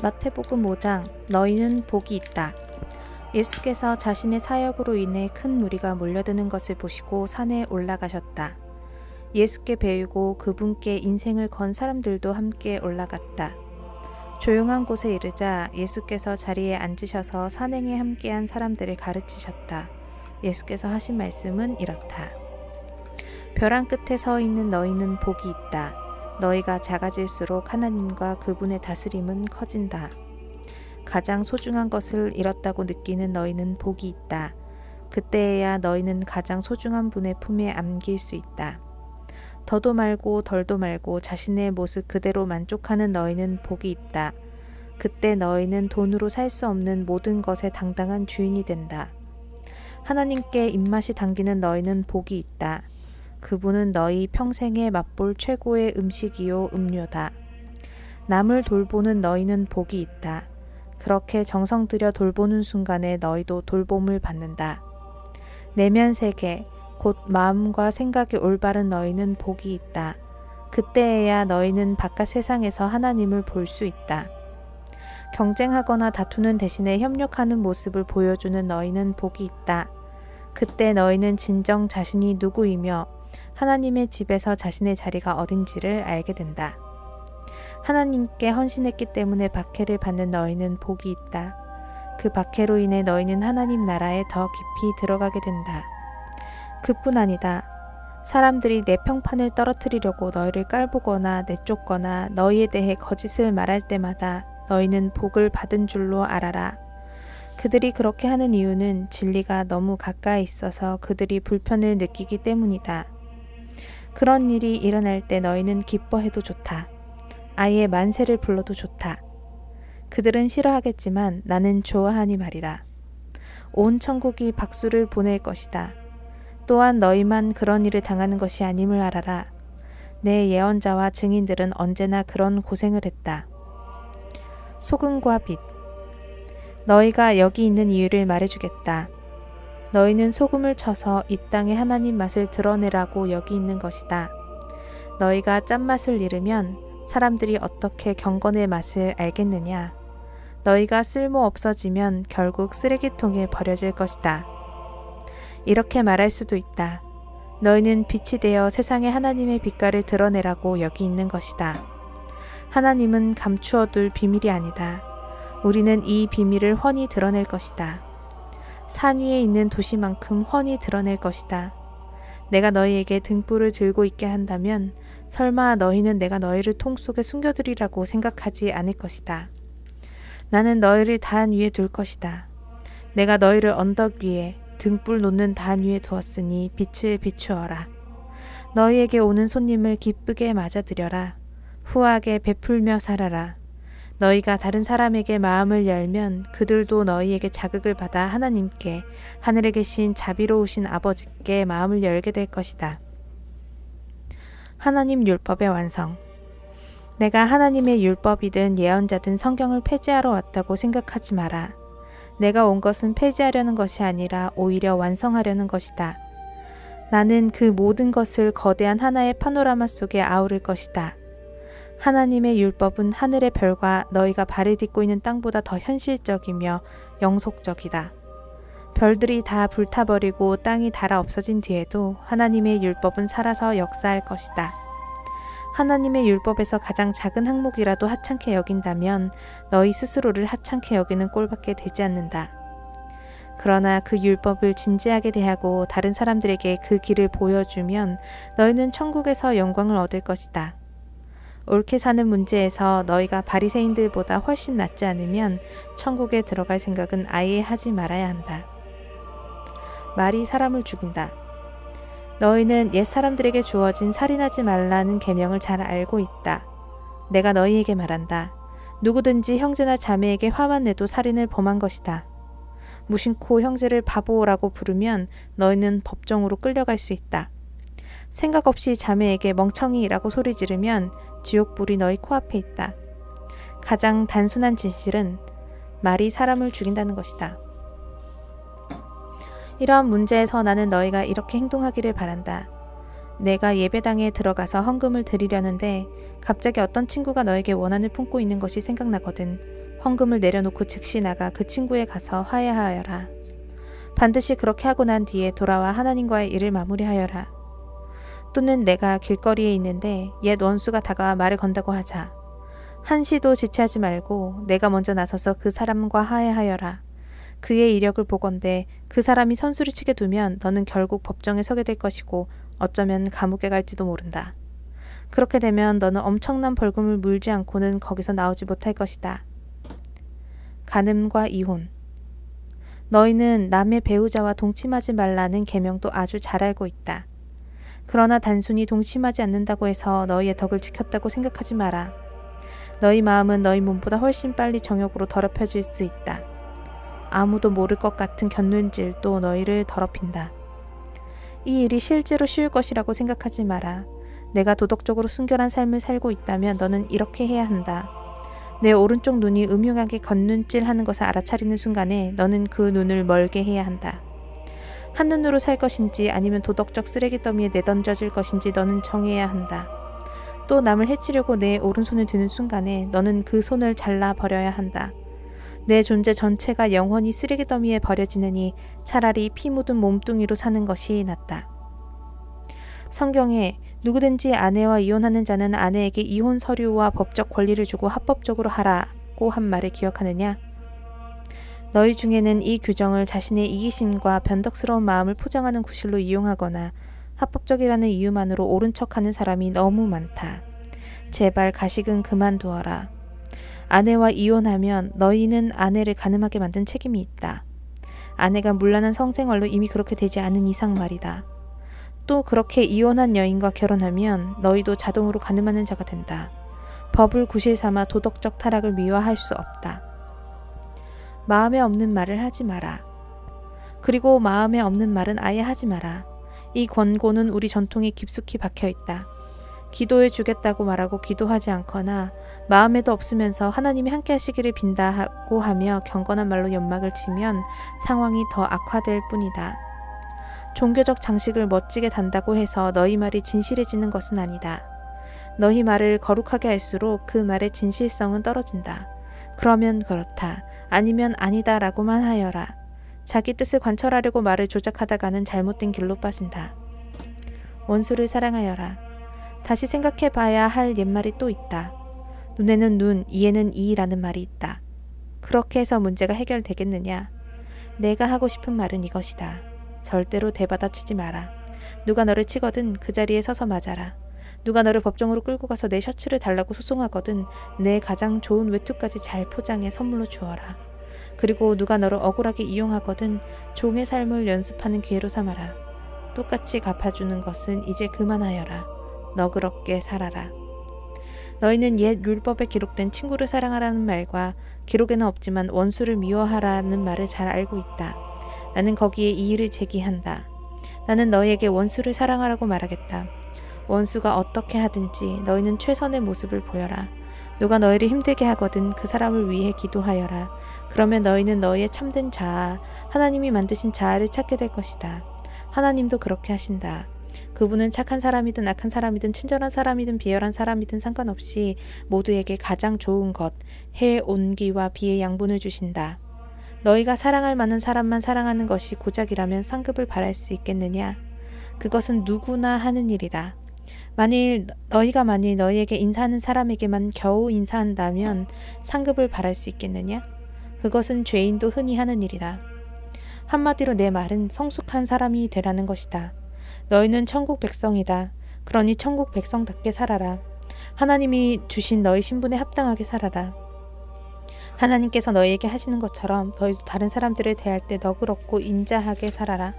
마태복음 5장 너희는 복이 있다. 예수께서 자신의 사역으로 인해 큰 무리가 몰려드는 것을 보시고 산에 올라가셨다. 예수께 배우고 그분께 인생을 건 사람들도 함께 올라갔다. 조용한 곳에 이르자 예수께서 자리에 앉으셔서 산행에 함께한 사람들을 가르치셨다. 예수께서 하신 말씀은 이렇다. 벼랑 끝에 서 있는 너희는 복이 있다. 너희가 작아질수록 하나님과 그분의 다스림은 커진다. 가장 소중한 것을 잃었다고 느끼는 너희는 복이 있다. 그때에야 너희는 가장 소중한 분의 품에 안길 수 있다. 더도 말고 덜도 말고 자신의 모습 그대로 만족하는 너희는 복이 있다. 그때 너희는 돈으로 살 수 없는 모든 것의 당당한 주인이 된다. 하나님께 입맛이 당기는 너희는 복이 있다. 그분은 너희 평생에 맛볼 최고의 음식이요 음료다. 남을 돌보는 너희는 복이 있다. 그렇게 정성 들여 돌보는 순간에 너희도 돌봄을 받는다. 내면 세계, 곧 마음과 생각이 올바른 너희는 복이 있다. 그때에야 너희는 바깥 세상에서 하나님을 볼 수 있다. 경쟁하거나 다투는 대신에 협력하는 모습을 보여주는 너희는 복이 있다. 그때 너희는 진정 자신이 누구이며 하나님의 집에서 자신의 자리가 어딘지를 알게 된다. 하나님께 헌신했기 때문에 박해를 받는 너희는 복이 있다. 그 박해로 인해 너희는 하나님 나라에 더 깊이 들어가게 된다. 그뿐 아니다. 사람들이 내 평판을 떨어뜨리려고 너희를 깔보거나 내쫓거나 너희에 대해 거짓을 말할 때마다 너희는 복을 받은 줄로 알아라. 그들이 그렇게 하는 이유는 진리가 너무 가까이 있어서 그들이 불편을 느끼기 때문이다. 그런 일이 일어날 때 너희는 기뻐해도 좋다. 아예 만세를 불러도 좋다. 그들은 싫어하겠지만 나는 좋아하니 말이다. 온 천국이 박수를 보낼 것이다. 또한 너희만 그런 일을 당하는 것이 아님을 알아라. 내 예언자와 증인들은 언제나 그런 고생을 했다. 소금과 빛. 너희가 여기 있는 이유를 말해주겠다. 너희는 소금을 쳐서 이 땅의 하나님 맛을 드러내라고 여기 있는 것이다. 너희가 짠맛을 잃으면 사람들이 어떻게 경건의 맛을 알겠느냐. 너희가 쓸모 없어지면 결국 쓰레기통에 버려질 것이다. 이렇게 말할 수도 있다. 너희는 빛이 되어 세상에 하나님의 빛깔을 드러내라고 여기 있는 것이다. 하나님은 감추어둘 비밀이 아니다. 우리는 이 비밀을 훤히 드러낼 것이다. 산 위에 있는 도시만큼 훤히 드러낼 것이다. 내가 너희에게 등불을 들고 있게 한다면 설마 너희는 내가 너희를 통 속에 숨겨두리라고 생각하지 않을 것이다. 나는 너희를 단 위에 둘 것이다. 내가 너희를 언덕 위에 등불 놓는 단 위에 두었으니 빛을 비추어라. 너희에게 오는 손님을 기쁘게 맞아들여라. 후하게 베풀며 살아라. 너희가 다른 사람에게 마음을 열면 그들도 너희에게 자극을 받아 하나님께, 하늘에 계신 자비로우신 아버지께 마음을 열게 될 것이다. 하나님 율법의 완성. 내가 하나님의 율법이든 예언자든 성경을 폐지하러 왔다고 생각하지 마라. 내가 온 것은 폐지하려는 것이 아니라 오히려 완성하려는 것이다. 나는 그 모든 것을 거대한 하나의 파노라마 속에 아우를 것이다. 하나님의 율법은 하늘의 별과 너희가 발을 딛고 있는 땅보다 더 현실적이며 영속적이다. 별들이 다 불타버리고 땅이 닳아 없어진 뒤에도 하나님의 율법은 살아서 역사할 것이다. 하나님의 율법에서 가장 작은 항목이라도 하찮게 여긴다면 너희 스스로를 하찮게 여기는 꼴밖에 되지 않는다. 그러나 그 율법을 진지하게 대하고 다른 사람들에게 그 길을 보여주면 너희는 천국에서 영광을 얻을 것이다. 옳게 사는 문제에서 너희가 바리새인들보다 훨씬 낫지 않으면 천국에 들어갈 생각은 아예 하지 말아야 한다. 말이 사람을 죽인다. 너희는 옛 사람들에게 주어진 살인하지 말라는 계명을 잘 알고 있다. 내가 너희에게 말한다. 누구든지 형제나 자매에게 화만 내도 살인을 범한 것이다. 무심코 형제를 바보라고 부르면 너희는 법정으로 끌려갈 수 있다. 생각 없이 자매에게 멍청이라고 소리 지르면 지옥불이 너희 코앞에 있다. 가장 단순한 진실은 말이 사람을 죽인다는 것이다. 이러한 문제에서 나는 너희가 이렇게 행동하기를 바란다. 내가 예배당에 들어가서 헌금을 드리려는데 갑자기 어떤 친구가 너에게 원한을 품고 있는 것이 생각나거든. 헌금을 내려놓고 즉시 나가 그 친구에 가서 화해하여라. 반드시 그렇게 하고 난 뒤에 돌아와 하나님과의 일을 마무리하여라. 또는 내가 길거리에 있는데 옛 원수가 다가와 말을 건다고 하자. 한시도 지체하지 말고 내가 먼저 나서서 그 사람과 화해하여라. 그의 이력을 보건대 그 사람이 선수를 치게 두면 너는 결국 법정에 서게 될 것이고 어쩌면 감옥에 갈지도 모른다. 그렇게 되면 너는 엄청난 벌금을 물지 않고는 거기서 나오지 못할 것이다. 간음과 이혼. 너희는 남의 배우자와 동침하지 말라는 계명도 아주 잘 알고 있다. 그러나 단순히 동침하지 않는다고 해서 너희의 덕을 지켰다고 생각하지 마라. 너희 마음은 너희 몸보다 훨씬 빨리 정욕으로 더럽혀질 수 있다. 아무도 모를 것 같은 곁눈질도 너희를 더럽힌다. 이 일이 실제로 쉬울 것이라고 생각하지 마라. 내가 도덕적으로 순결한 삶을 살고 있다면 너는 이렇게 해야 한다. 내 오른쪽 눈이 음흉하게 겉눈질하는 것을 알아차리는 순간에 너는 그 눈을 멀게 해야 한다. 한눈으로 살 것인지 아니면 도덕적 쓰레기 더미에 내던져질 것인지 너는 정해야 한다. 또 남을 해치려고 내 오른손을 드는 순간에 너는 그 손을 잘라버려야 한다. 내 존재 전체가 영원히 쓰레기 더미에 버려지느니 차라리 피 묻은 몸뚱이로 사는 것이 낫다. 성경에 누구든지 아내와 이혼하는 자는 아내에게 이혼 서류와 법적 권리를 주고 합법적으로 하라고 한 말을 기억하느냐? 너희 중에는 이 규정을 자신의 이기심과 변덕스러운 마음을 포장하는 구실로 이용하거나 합법적이라는 이유만으로 옳은 척하는 사람이 너무 많다. 제발 가식은 그만두어라. 아내와 이혼하면 너희는 아내를 간음하게 만든 책임이 있다. 아내가 문란한 성생활로 이미 그렇게 되지 않은 이상 말이다. 또 그렇게 이혼한 여인과 결혼하면 너희도 자동으로 간음하는 자가 된다. 법을 구실 삼아 도덕적 타락을 미화할 수 없다. 마음에 없는 말을 하지 마라. 그리고 마음에 없는 말은 아예 하지 마라. 이 권고는 우리 전통에 깊숙이 박혀있다. 기도해 주겠다고 말하고 기도하지 않거나 마음에도 없으면서 하나님이 함께 하시기를 빈다고 하며 경건한 말로 연막을 치면 상황이 더 악화될 뿐이다. 종교적 장식을 멋지게 단다고 해서 너희 말이 진실해지는 것은 아니다. 너희 말을 거룩하게 할수록 그 말의 진실성은 떨어진다. 그러면 그렇다, 아니면 아니다 라고만 하여라. 자기 뜻을 관철하려고 말을 조작하다가는 잘못된 길로 빠진다. 원수를 사랑하여라. 다시 생각해봐야 할 옛말이 또 있다. 눈에는 눈, 이에는 이라는 말이 있다. 그렇게 해서 문제가 해결되겠느냐? 내가 하고 싶은 말은 이것이다. 절대로 대받아치지 마라. 누가 너를 치거든 그 자리에 서서 맞아라. 누가 너를 법정으로 끌고 가서 내 셔츠를 달라고 소송하거든 내 가장 좋은 외투까지 잘 포장해 선물로 주어라. 그리고 누가 너를 억울하게 이용하거든 종의 삶을 연습하는 기회로 삼아라. 똑같이 갚아주는 것은 이제 그만하여라. 너그럽게 살아라. 너희는 옛 율법에 기록된 친구를 사랑하라는 말과 기록에는 없지만 원수를 미워하라는 말을 잘 알고 있다. 나는 거기에 이의를 제기한다. 나는 너희에게 원수를 사랑하라고 말하겠다. 원수가 어떻게 하든지 너희는 최선의 모습을 보여라. 누가 너희를 힘들게 하거든 그 사람을 위해 기도하여라. 그러면 너희는 너희의 참된 자아, 하나님이 만드신 자아를 찾게 될 것이다. 하나님도 그렇게 하신다. 그분은 착한 사람이든 악한 사람이든 친절한 사람이든 비열한 사람이든 상관없이 모두에게 가장 좋은 것, 해의 온기와 비의 양분을 주신다. 너희가 사랑할 만한 사람만 사랑하는 것이 고작이라면 상급을 바랄 수 있겠느냐? 그것은 누구나 하는 일이다. 너희가 만일 너희에게 인사하는 사람에게만 겨우 인사한다면 상급을 바랄 수 있겠느냐? 그것은 죄인도 흔히 하는 일이다. 한마디로 내 말은 성숙한 사람이 되라는 것이다. 너희는 천국 백성이다. 그러니 천국 백성답게 살아라. 하나님이 주신 너희 신분에 합당하게 살아라. 하나님께서 너희에게 하시는 것처럼 너희도 다른 사람들을 대할 때 너그럽고 인자하게 살아라.